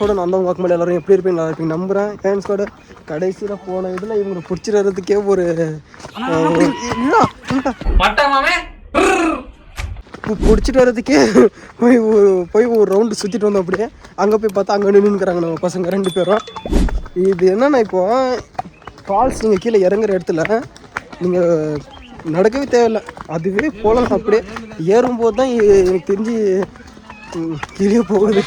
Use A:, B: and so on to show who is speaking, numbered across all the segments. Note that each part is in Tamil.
A: ஃப்ரெண்ட்ஸோட நான் தான் வாக்கு மேலே எல்லோரும் எப்படி இருப்பீங்க நல்லா இருப்பீங்க நம்புகிறேன். ஃப்ரெண்ட்ஸோட கடைசியில் போன இதில் இவங்களை பிடிச்சிடுறதுக்கே ஒரு பிடிச்சிட்டு வர்றதுக்கே போய் ஒரு ரவுண்டு சுற்றிட்டு வந்தோம். அப்படியே அங்கே போய் பார்த்தா அங்கே நின்றுக்கிறாங்க நம்ம பசங்க 2 பேரும். இது என்னென்னா இப்போது ஃபால்ஸ் நீங்கள் கீழே இறங்குற இடத்துல நீங்கள் நடக்கவே தேவையில்லை, அதுவே போகலாம். அப்படியே ஏறும்போது தான் எனக்கு தெரிஞ்சு கிளிய போகுது.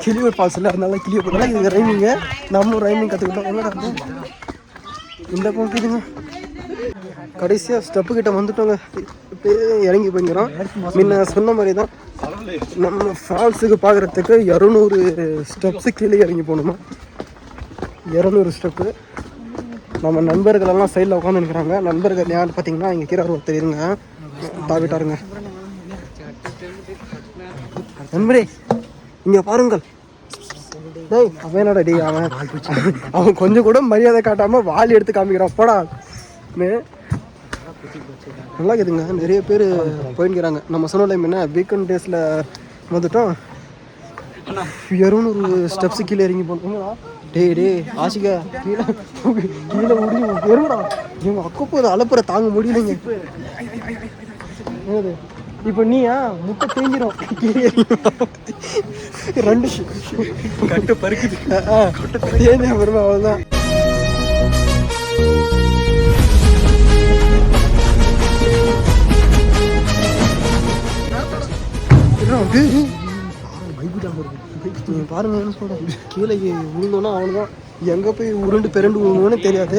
A: கிளியூர் ஃபால்ஸ் இல்லை, அதனால கிளிய போகுதுனா இது ரைமிங்க. நம்மளும் ரைமிங் கற்றுக்கிட்டோம். என்னடா இந்த போக்குதுங்க. கடைசியாக ஸ்டெப்பு கிட்ட வந்துட்டோங்க. இப்போயே இறங்கி போய்க்கிறோம். முன்ன சொன்ன மாதிரி தான் நம்ம ஃபால்ஸுக்கு பார்க்குறதுக்கு 200 ஸ்டெப்ஸு கீழே இறங்கி போகணுமா. 200 ஸ்டெப்பு. நம்ம நண்பர்களெல்லாம் சைடில் உட்காந்து நிற்கிறாங்க. நண்பர்கள் யார் பார்த்தீங்கன்னா இங்கே கீழே ஒருத்தர் இருங்க தாவிட்டாருங்க. நண்பரே இங்கே பாருங்கள். டேய் அவன் என்னடா டே அவன் கொஞ்சம் கூட மரியாதை காட்டாமல் வாலி எடுத்து காமிக்கிறான் போடா. நல்லா இருக்குதுங்க. நிறைய பேர் போயின்னுக்கிறாங்க. நம்ம சொன்ன என்ன வீக்கெண்ட் டேஸில் வந்துட்டோம். 200 ஸ்டெப்ஸு கீழே இறங்கி போனோம். டே ஆசிகா கீழே கீழே முடியும் எருடா. இவங்க அக்கப்போது அலப்புற தாங்க முடியலைங்க. என்னது இப்போ நீயா முட்டை தேஞ்சிடும். 2 கட்டு பருக்குது தேஞ்ச வருமா அவ்வளோதான். பாருங்க என்ன சொல்கிறேன், கீழே விழுந்தோன்னா அவ்வளோதான். எங்கே போய் உருண்டு பிறண்டு விழுந்தோன்னு தெரியாது.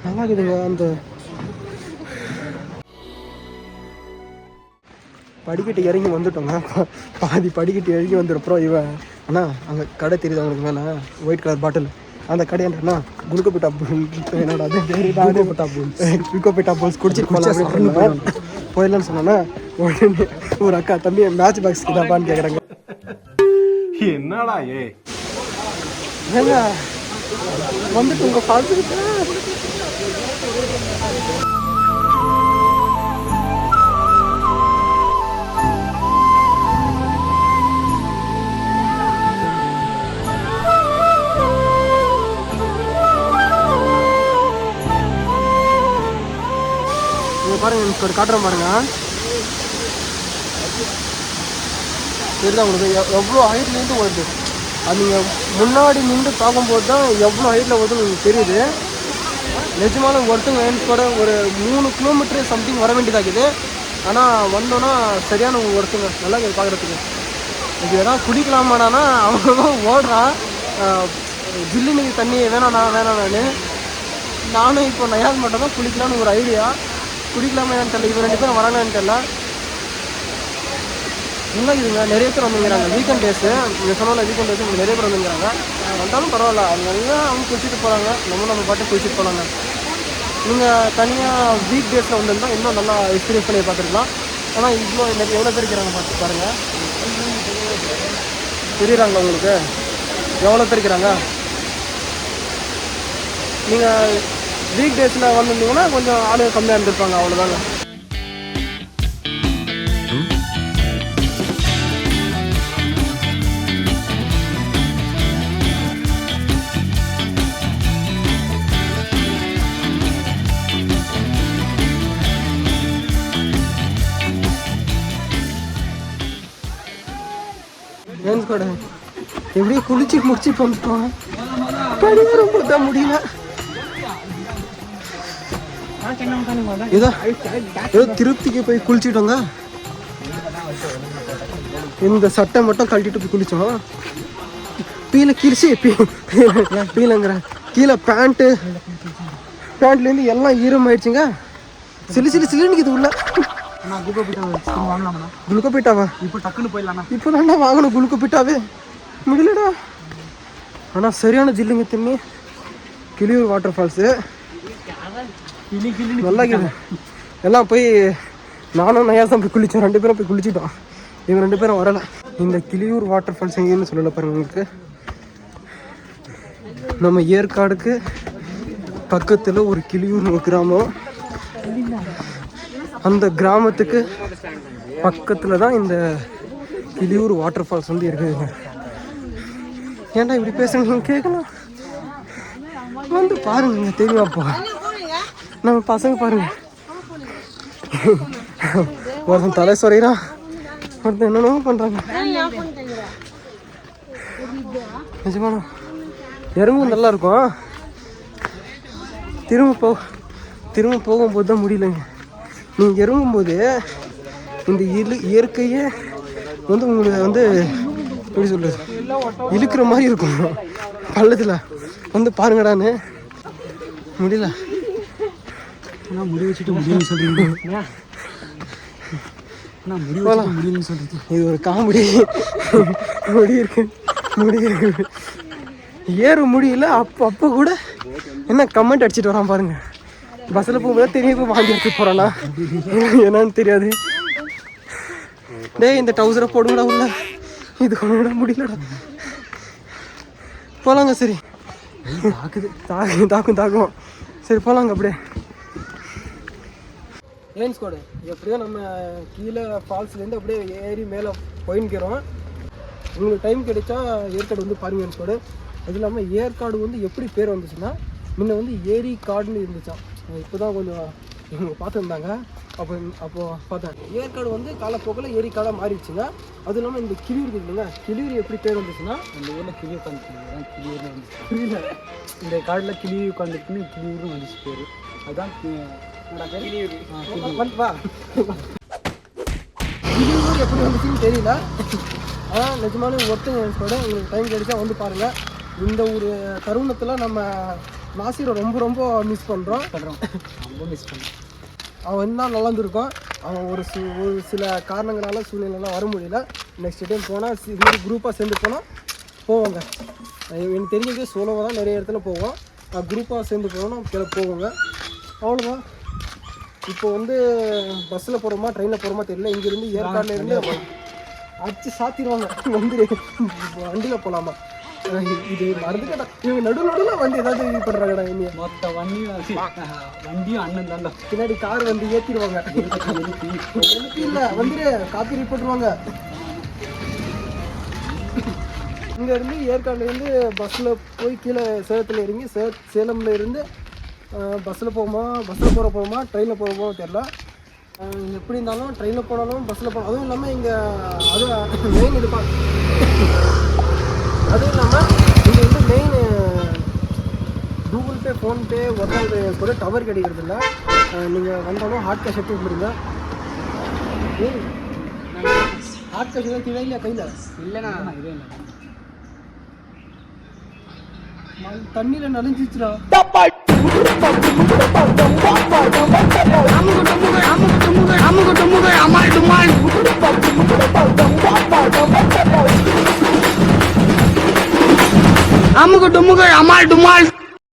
A: நல்லா இருக்குதுங்க. அந்த படிக்கட்டு இறங்கி வந்துட்டோங்க. பாதி படிக்கட்டு இறங்கி வந்துருப்போம். இவன் அண்ணா அங்கே கடை தெரியுது அவங்களுக்கு மேலே ஒயிட் கலர் பாட்டில். அந்த கடை என்னன்னா குளுக்கோபிட்டா என்னடா அது குளுக்கோபிட்டா போல்ஸ் குடிச்சிட்டு போகலாம் போயிடலான்னு சொன்னா உடனே ஒரு அக்கா தம்பி மேட்ச் பாக்ஸ் கிட்டாப்பான்னு கேட்குறாங்க.
B: என்னடா
A: ஏங்க வந்துட்டு உங்கள் ஃபால்ஸுக்கிட்ட பாருங்க ஒரு காட்டுறேன் பாருங்க. தெரியுதா உங்களுக்கு எவ்வளோ ஹைட்லேருந்து வருது. அது நீங்கள் முன்னாடி நின்று பார்க்கும்போது தான் எவ்வளோ ஹைட்டில் வருதுன்னு உங்களுக்கு தெரியுது. நிஜமான ஒருத்தங்க கூட ஒரு 3 கிலோமீட்டர் சம்திங் வர வேண்டியதாகுது. ஆனால் வந்தோன்னா சரியான ஒருத்தங்க நல்லா பார்க்குறதுக்கு. இது எதாவது குடிக்கலாமானா அவங்களும் ஓடுறான். ஜில்லுன்னு தண்ணி வேணாண்ணு. நானும் இப்போ நயாஸ் மட்டும் தான் குளிக்கலான்னு ஒரு ஐடியா. குடிக்கலாமா என்னன்னு தெரியல. இவங்க 2 பேரும் வராங்கன்னு தெரியல. இன்னும் இதுங்க நிறைய பேர் வந்துங்கிறாங்க. வீக்கெண்ட் டேஸு நீங்கள் சொன்னால வீக்கெண்ட் டேஸு நிறைய பேர் வந்துங்கிறாங்க. வந்தாலும் பரவாயில்ல, அவங்க குளிச்சுட்டு போகிறாங்க. நம்ம பாட்டு குளிச்சுட்டு போகலாங்க. நீங்கள் தனியாக வீக் டேஸில் வந்துருந்தால் இன்னும் நல்லா எக்ஸ்பீரியன்ஸ் பண்ணி பார்த்துருக்கலாம். ஆனால் இவ்வளோ எவ்வளோ பேர் இருக்கிறாங்க பார்த்து பாருங்கள். தெரியுறாங்களா உங்களுக்கு எவ்வளோ பேர் இருக்கிறாங்க? நீங்கள் வீக் டேஸில் வந்துருந்தீங்கன்னா கொஞ்சம் ஆளுங்க கம்மியாக இருந்திருப்பாங்க, அவ்வளோதாங்க. கூட எப்படியே குளிச்சு முடிச்சுட்டு வந்துட்டோம். படியாரம் போட்டா முடியல. ஏதோ திருப்திக்கு போய் குளிச்சுட்டோங்க. இந்த சட்டை மட்டும் கழட்டிட்டு போய் குளிச்சோம். பீல கிழிச்சு பீலங்கிற கீழே பேண்ட்லேருந்து எல்லாம் ஈரமாயிடுச்சுங்க. சிலுன்னு இது உள்ள குளுக்கோபிட்டாவா இப்போ டக்குன்னு போயிடலாம். இப்போ தாண்டா வாங்கணும் குளுக்கோபிட்டாவே முடியலடா. ஆனால் சரியான ஜில்லுங்க தண்ணி. கிளியூர் வாட்டர் ஃபால்ஸு நல்லா இருக்குது. எல்லாம் போய் நானும் நயாசம் போய் குளித்தோம். 2 பேரும் போய் குளிச்சிட்டோம். இவங்க 2 பேரும் வரலை. இந்த கிளியூர் வாட்டர் ஃபால்ஸ் எங்கேன்னு சொல்லலை பாருங்க. உங்களுக்கு நம்ம ஏற்காடுக்கு பக்கத்தில் ஒரு கிளியூர் கிராமம். அந்த கிராமத்துக்கு பக்கத்தில் தான் இந்த கிளியூர் வாட்டர் ஃபால்ஸ் வந்து இருக்குதுங்க. ஏன்டா இப்படி பேசுறீங்க கேட்கலாம். வந்து பாருங்க தெரியும். அப்போ நம்ம பசங்க பாருங்க, ஒருத்தன் தலை சொறையிறான், ஒருத்தன் என்னென்னமோ பண்றாங்க. நிஜமான இறங்கும் நல்லா இருக்கும். திரும்ப போகும்போது தான் முடியலைங்க. நீங்கள் இறங்கும்போது இந்த இயற்கையே வந்து உங்களுக்கு வந்து எப்படி சொல்கிறது, இழுக்கிற மாதிரி இருக்கும் பள்ளத்தில். வந்து பாருங்கடான்னு முடியல.
C: முடி வச்சுட்டு முடியும்னு சொல்கிறீங்க. முடியும்னு சொல்கிறது
A: இது ஒரு காமெடி. முடி இருக்கு ஏற முடியல. அப்போ கூட என்ன கமெண்ட் அடிச்சுட்டு வரான் பாருங்க. பஸ்ஸில் போகும்போது தெரியும் வாங்கி எடுத்துட்டு போகிறானா என்னன்னு தெரியாது. டேய் இந்த டவுசரை போடுங்கடா உள்ள, இது கூட முடியலடா. போகலாங்க. சரி தாக்கும். சரி போகலாங்க அப்படியே. ஏன் ஸ்கோடு எப்படியோ நம்ம கீழே ஃபால்ஸ்லேருந்து அப்படியே ஏறி மேலே போயின்னுக்கிறோம். உங்களுக்கு டைம் கிடைச்சா ஏற்காடு வந்து பாருங்க ஏன் ஸ்கோடு. அது இல்லாமல் ஏற்காடு வந்து எப்படி பேர் வந்துச்சுன்னா, முன்ன வந்து ஏரி காடுன்னு இருந்துச்சான். இப்போ தான் கொஞ்சம் இவங்க பார்த்துருந்தாங்க. அப்போ பார்த்தேன் ஏற்காடு வந்து காலப்போக்கில் ஏரி காடாக மாறிடுச்சுங்க. அதுவும் இல்லாமல் இந்த கிளியூர் இருக்குது இல்லைங்க, கிளியூர் எப்படி பேர் வந்துச்சுன்னா, அந்த ஊரில் கிளி உட்காந்துருக்காங்க, கிளியூர் வந்து புரியல. இந்த காடில் கிளி உட்காந்துருக்குன்னு கிளியூர்னு வந்துச்சு பேர். அதுதான் கிளியூர் எப்படி வந்துச்சுன்னு தெரியல. ஆனால் நிஜமான ஒருத்தங்க கூட உங்களுக்கு டைம் கிடைச்சா வந்து பாருங்கள். இந்த ஒரு தருணத்தில் நம்ம நாசிரை ரொம்ப மிஸ் பண்ணுறோம். ரொம்ப மிஸ் பண்ணுறோம். அவன் இன்னும் நல்லா இருந்திருக்கும். அவன் ஒரு சில காரணங்களால் சூழ்நிலைலாம் வர முடியல. நெக்ஸ்ட் டைம் போனால் இது மாதிரி குரூப்பாக சேர்ந்து போவோங்க. எனக்கு தெரிஞ்சது சோலோவாக தான் நிறைய இடத்துல போவோம். குரூப்பாக சேர்ந்து போனோம்னா போவோங்க. அவ்வளோதான். இப்போ வந்து பஸ்ஸில் போகிறோமா ட்ரெயினில் போகிறோமா தெரியல. இங்கேருந்து ஏற்காடுலேருந்து அடிச்சு சாத்திடுவாங்க. வந்து வண்டியில் போகலாமா, இது மறந்துட்டா இவங்க நடுவில் வந்து ஏதாவது இது பண்ணுறாங்கடா. இனியா மொத்த வண்டியும் அண்ணன் தாண்டா. பின்னாடி கார் வந்து ஏற்றிடுவாங்க. இல்லை வந்துட்டு காப்பி போட்டுருவாங்க. இங்கேருந்து ஏற்காடுலேருந்து பஸ்ஸில் போய் கீழே சேலத்தில் இறங்கி சேலமில் இருந்து பஸ்ஸில் போகிறோமா ட்ரெயினில் போகிறோமோ தெரில. எப்படி இருந்தாலும் ட்ரெயினில் போனாலும் பஸ்ஸில் போகணும். அதுவும் இல்லாமல் இங்கே அது மெயின் எடுப்பாங்க. அதுவும் இல்லாமல் இங்கே வந்து மெயின் கூகுள் பே, ஃபோன்பே ஒருத்தவங்க கூட டவர் கிடைக்கிறது இல்லை. நீங்கள் வந்தாலும் ஹார்ட் கேஷ் எடுத்து வந்துடுங்க. ஹார்ட் கேஷ் தான் கீழே இல்லையா கையில்? இல்லைண்ணா இதே இல்லை. தண்ணியில் நனைஞ்சிச்சுடா. அமுக டுமுக அமால் டுமால்.